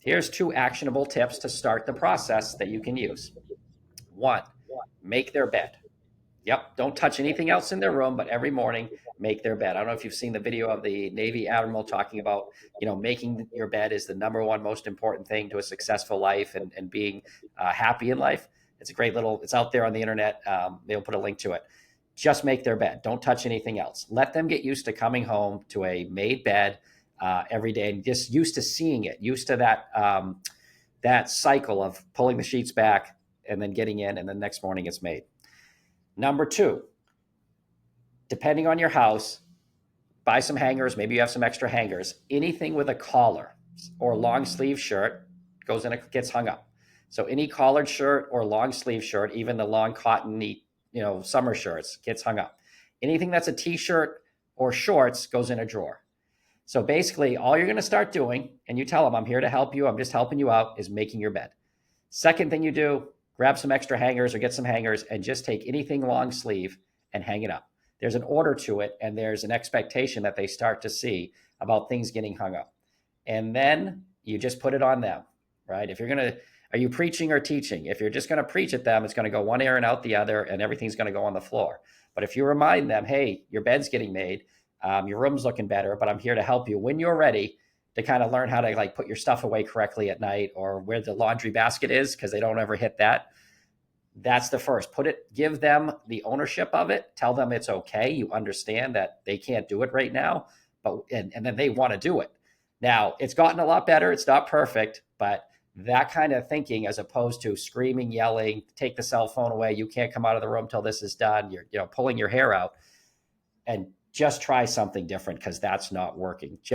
Here's two actionable tips to start the process that you can use. One, make their bed. Yep, don't touch anything else in their room, but every morning make their bed. I don't know if you've seen the video of the Navy admiral talking about, making your bed is the number one most important thing to a successful life and being happy in life. It's a great little, it's out there on the internet. They'll put a link to it. Just make their bed. Don't touch anything else. Let them get used to coming home to a made bed every day and just used to seeing it, used to that cycle of pulling the sheets back and then getting in, and the next morning it's made. Number two, depending on your house, buy some hangers. Maybe you have some extra hangers. Anything with a collar or long sleeve shirt goes in, gets hung up. So any collared shirt or long sleeve shirt, even the long cotton, summer shirts, gets hung up. Anything that's a t-shirt or shorts goes in a drawer. So basically, all you're going to start doing, and you tell them, I'm here to help you, I'm just helping you out, is making your bed. Second thing you do, grab some extra hangers or get some hangers and just take anything long sleeve and hang it up. There's an order to it, and there's an expectation that they start to see about things getting hung up. And then you just put it on them, right? Are you preaching or teaching? If you're just going to preach at them, it's going to go one ear and out the other, and everything's going to go on the floor. But if you remind them, hey, your bed's getting made, your room's looking better, but I'm here to help you when you're ready to kind of learn how to put your stuff away correctly at night, or where the laundry basket is, because they don't ever hit that. That's the first. Give them the ownership of it. Tell them it's okay. You understand that they can't do it right now, and then they want to do it. Now, it's gotten a lot better. It's not perfect, but that kind of thinking, as opposed to screaming, yelling, take the cell phone away, you can't come out of the room till this is done, you're pulling your hair out, and just try something different, because that's not working.